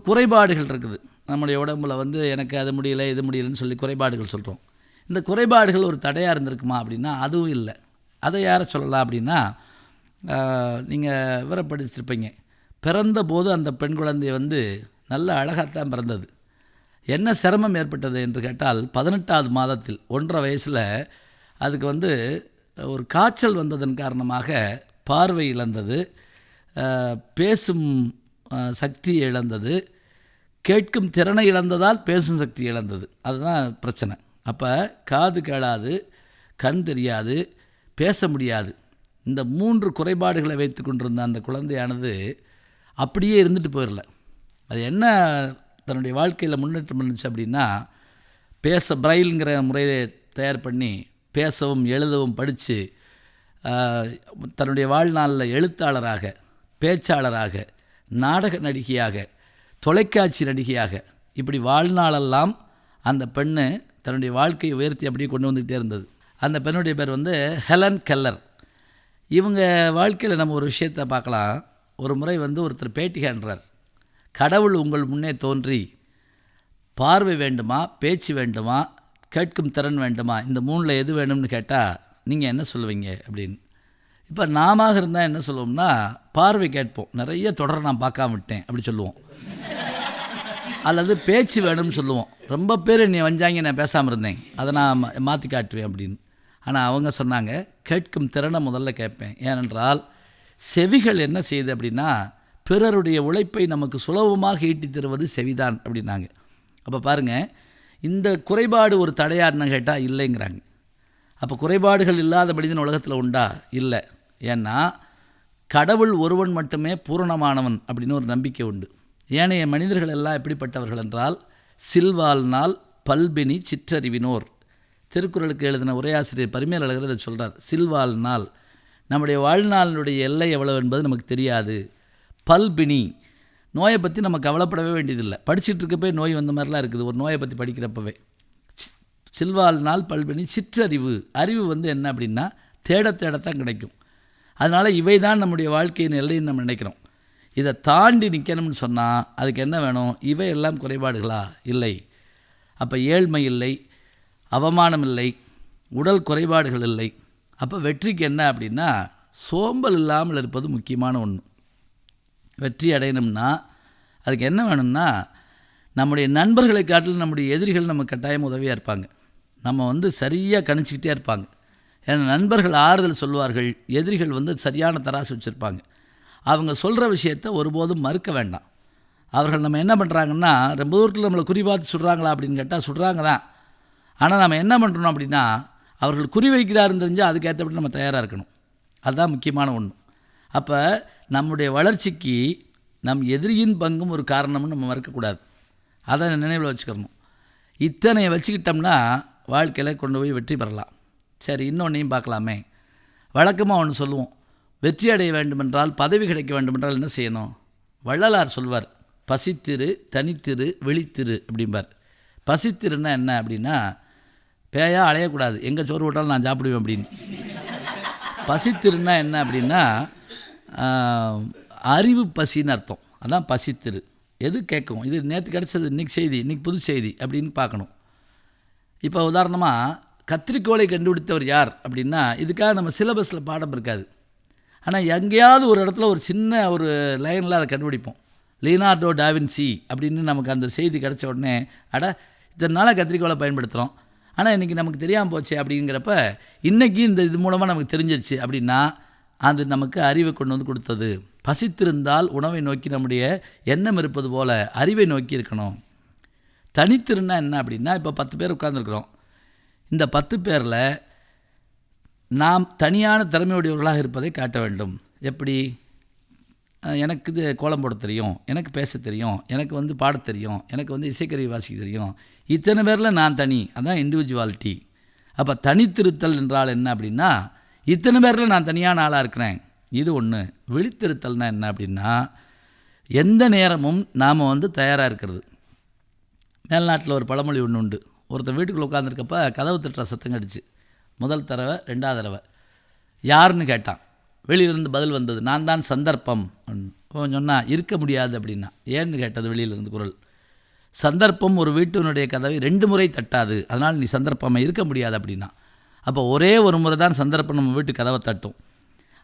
குறைபாடுகள் இருக்குது. நம்முடைய உடம்புல எனக்கு அது முடியலை இது முடியலைன்னு சொல்லி குறைபாடுகள் சொல்கிறோம். இந்த குறைபாடுகள் ஒரு தடையாக இருந்திருக்குமா அப்படின்னா அதுவும் இல்லை. அதை யாரை சொல்லலாம் அப்படின்னா, நீங்கள் விவரப்படுத்திருப்பீங்க. பிறந்த போது அந்த பெண் குழந்தை நல்ல அழகாகத்தான் பிறந்தது. என்ன சிரமம் ஏற்பட்டது என்று கேட்டால் 18வது மாதத்தில் 1.5 வயசில் அதுக்கு ஒரு காய்ச்சல் வந்ததன் காரணமாக பார்வை இழந்தது, பேசும் சக்தி இழந்தது, கேட்கும் திறனை இழந்ததால் பேசும் சக்தி இழந்தது. அதுதான் பிரச்சனை. அப்போ காது கேளாது, கண் தெரியாது, பேச முடியாது. இந்த 3 குறைபாடுகளை வைத்து கொண்டிருந்த அந்த குழந்தையானது அப்படியே இருந்துட்டு போயிடல. அது என்ன தன்னுடைய வாழ்க்கையில் முன்னேற்றம் இருந்துச்சு அப்படின்னா, பிரைல்ங்கிற முறையை தயார் பண்ணி பேசவும் எழுதவும் படித்து தன்னுடைய வாழ்நாளில் எழுத்தாளராக, பேச்சாளராக, நாடக நடிகையாக, தொலைக்காட்சி நடிகையாக, இப்படி வாழ்நாளெல்லாம் அந்த பெண்ணு தன்னுடைய வாழ்க்கையை உயர்த்தி அப்படியே கொண்டு வந்துக்கிட்டே இருந்தது. அந்த பெண்ணுடைய பேர் ஹெலன் கெல்லர். இவங்க வாழ்க்கையில் நம்ம ஒரு விஷயத்தை பார்க்கலாம். ஒரு முறை ஒருத்தர் பேட்டி காண்றார். கடவுள் உங்கள் முன்னே தோன்றி பார்வை வேண்டுமா, பேச்சு வேண்டுமா, கேட்கும் திறன் வேண்டுமா, இந்த 3ல் எது வேணும்னு கேட்டால் நீங்கள் என்ன சொல்லுவீங்க அப்படின்னு. இப்போ நாம இருந்தால் என்ன சொல்லுவோம்னா, பார்வை கேட்போம், நிறைய தொடரை நான் பார்க்காம விட்டேன் அப்படி சொல்லுவோம். அல்லது பேச்சு வேணும்னு சொல்லுவோம், ரொம்ப பேர் என்னை வஞ்சாங்க நான் பேசாமல் இருந்தேன், அதை நான் மாற்றி காட்டுவேன் அப்படின்னு. ஆனால் அவங்க சொன்னாங்க, கேட்கும் திறனை முதல்ல கேட்பேன். ஏனென்றால் செவிகள் என்ன செய்யுது அப்படின்னா, பிறருடைய உழைப்பை நமக்கு சுலபமாக ஈட்டி தருவது செவிதான் அப்படின்னாங்க. அப்போ பாருங்கள், இந்த குறைபாடு ஒரு தடையாருன்னு கேட்டால் இல்லைங்கிறாங்க. அப்போ குறைபாடுகள் இல்லாத மனிதன் உலகத்தில் உண்டா? இல்லை. ஏன்னா கடவுள் ஒருவன் மட்டுமே பூரணமானவன் அப்படின்னு ஒரு நம்பிக்கை உண்டு. ஏனைய மனிதர்கள் எல்லாம் எப்படிப்பட்டவர்கள் என்றால், சில்வாழ்நாள் பல்பினி சிற்றறிவினோர். திருக்குறளுக்கு எழுதின உரையாசிரியர் பரிமேலழகர் இதை சொல்கிறார். சில்வாழ்நாள், நம்முடைய வாழ்நாளினுடைய எல்லை எவ்வளவு என்பது நமக்கு தெரியாது. பல்பினி, நோயை பற்றி நம்ம கவலைப்படவே வேண்டியதில்லை. படிச்சுட்டு இருக்கப்போ நோய் வந்த மாதிரிலாம் இருக்குது ஒரு நோயை பற்றி படிக்கிறப்பவே. சில்வாழ்நாள் பல்பினி சிற்றறிவு, அறிவு என்ன அப்படின்னா தேடத்தான் கிடைக்கும். அதனால் இவை தான் நம்முடைய வாழ்க்கையின் எல்லைன்னு நம்ம நினைக்கிறோம். இதை தாண்டி நிற்கணும்னு சொன்னால் அதுக்கு என்ன வேணும்? இவை எல்லாம் குறைபாடுகளா? இல்லை. அப்போ ஏழ்மை இல்லை, அவமானம் இல்லை, உடல் குறைபாடுகள் இல்லை. அப்போ வெற்றிக்கு என்ன அப்படின்னா, சோம்பல் இல்லாமல் இருப்பது முக்கியமான ஒன்று. வெற்றி அடையணும்னா அதுக்கு என்ன வேணும்னா, நம்முடைய நண்பர்களை காட்டிலும் நம்முடைய எதிரிகள் நம்ம கட்டாயம் உதவியாக இருப்பாங்க. நம்ம சரியாக கணிச்சிக்கிட்டே இருப்பாங்க. ஏன்னா நண்பர்கள் ஆறுதல் சொல்வார்கள், எதிரிகள் சரியான தராசு வச்சுருப்பாங்க. அவங்க சொல்கிற விஷயத்தை ஒருபோதும் மறுக்க வேண்டாம். அவர்கள் நம்ம என்ன பண்ணுறாங்கன்னா, ரொம்ப தூரத்தில் நம்மளை குறி பார்த்து சுடுறாங்களா அப்படின்னு கேட்டால் சுடுறாங்க தான். ஆனால் நம்ம என்ன பண்ணுறோம் அப்படின்னா, அவர்கள் குறி வைக்கிறாருன்னு தெரிஞ்சால் அதுக்கேற்றபடி நம்ம தயாராக இருக்கணும். அதுதான் முக்கியமான ஒன்று. அப்போ நம்முடைய வளர்ச்சிக்கு நம் எதிரியின் பங்கும் ஒரு காரணம்னு நம்ம மறக்கக்கூடாது. அதை நினைவில் வச்சுக்கணும். இத்தனையை வச்சுக்கிட்டோம்னா வாழ்க்கையில் கொண்டு போய் வெற்றி பெறலாம். சரி, இன்னொன்றையும் பார்க்கலாமே. வழக்கமாக ஒன்று சொல்லுவோம், வெற்றி அடைய வேண்டுமென்றால், பதவி கிடைக்க வேண்டுமென்றால் என்ன செய்யணும்? வள்ளலார் சொல்வார், பசித்திரு, தனித்திரு, விழித்திரு அப்படிம்பார். பசித்திருன்னா என்ன அப்படின்னா, பேயா அலையக்கூடாது, எங்கே சோறு போட்டாலும் நான் சாப்பிடுவேன் அப்படின்னு. பசித்திருன்னா என்ன அப்படின்னா, அறிவு பசின்னு அர்த்தம். அதான் பசித்திரு. எது கேட்கும், இது நேற்று கிடச்சது, இன்றைக்கி செய்தி, இன்றைக்கி புது செய்தி அப்படின்னு பார்க்கணும். இப்போ உதாரணமாக கத்திரிக்கோளை கண்டுபிடித்தவர் யார் அப்படின்னா, இதுக்காக நம்ம சிலபஸில் பாடம் இருக்காது. ஆனால் எங்கேயாவது ஒரு இடத்துல ஒரு சின்ன ஒரு லைனில் அதை கண்டுபிடிப்போம். லியோனார்டோ டாவின்சி அப்படின்னு நமக்கு அந்த செய்தி கிடச்ச உடனே, இத்தனை நாளாக கத்திரிக்கோளை பயன்படுத்துகிறோம், ஆனால் இன்றைக்கி நமக்கு தெரியாமல் போச்சு அப்படிங்கிறப்ப, இன்றைக்கி இந்த இது மூலமாக நமக்கு தெரிஞ்சிருச்சு அப்படின்னா அது நமக்கு அறிவை கொண்டு கொடுத்தது. பசித்திருந்தால் உணவை நோக்கி நம்முடைய எண்ணம் இருப்பது போல் அறிவை நோக்கி இருக்கணும். தனித்திருன்னா என்ன அப்படின்னா, இப்போ 10 பேர் உட்கார்ந்துருக்குறோம். இந்த 10 பேரில் நாம் தனியான திறமையுடையவர்களாக இருப்பதை காட்ட வேண்டும். எப்படி? எனக்கு இது கோலம் போட தெரியும், எனக்கு பேச தெரியும், எனக்கு பாட தெரியும், எனக்கு இசைக்கருவி வாசிக்க தெரியும், இத்தனை பேரில் நான் தனி. அதான் இண்டிவிஜுவாலிட்டி. அப்போ தனித்திருத்தல் என்றால் என்ன அப்படின்னா, இத்தனை பேரில் நான் தனியான ஆளாக இருக்கிறேன், இது ஒன்று. விழித்திருத்தல்னா என்ன அப்படின்னா, எந்த நேரமும் நாம் தயாராக இருக்கிறது. மேல்நாட்டில் ஒரு பழமொழி ஒன்று உண்டு. ஒருத்தர் வீட்டுக்குள்ளே உட்காந்துருக்கப்ப கதவு தட்டுற சத்தம் கடிச்சு. முதல் தடவை, 2வது தடவை யாருன்னு கேட்டான். வெளியிலிருந்து பதில் வந்தது, நான் தான் சந்தர்ப்பம். அவன் சொன்னான் இருக்க முடியாது அப்படின்னா. ஏன்னு கேட்டது வெளியில் இருந்து குரல். சந்தர்ப்பம் ஒரு வீட்டினுடைய கதவை 2 முறை தட்டாது, அதனால் நீ சந்தர்ப்பமாக இருக்க முடியாது அப்படின்னா. அப்போ ஒரே ஒரு முறை தான் சந்தர்ப்பம் நம்ம வீட்டு கதவை தட்டும்.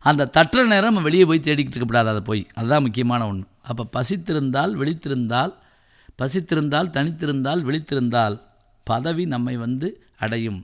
அந்த தட்டுற நேரம் நம்ம வெளியே போய் தேடிக்கிட்டு இருக்கக்கூடாது, அதை போய். அதுதான் முக்கியமான ஒன்று. அப்போ பசித்திருந்தால் விழித்திருந்தால், பசித்திருந்தால் தனித்திருந்தால் விழித்திருந்தால் பதவி நம்மை அடையும்.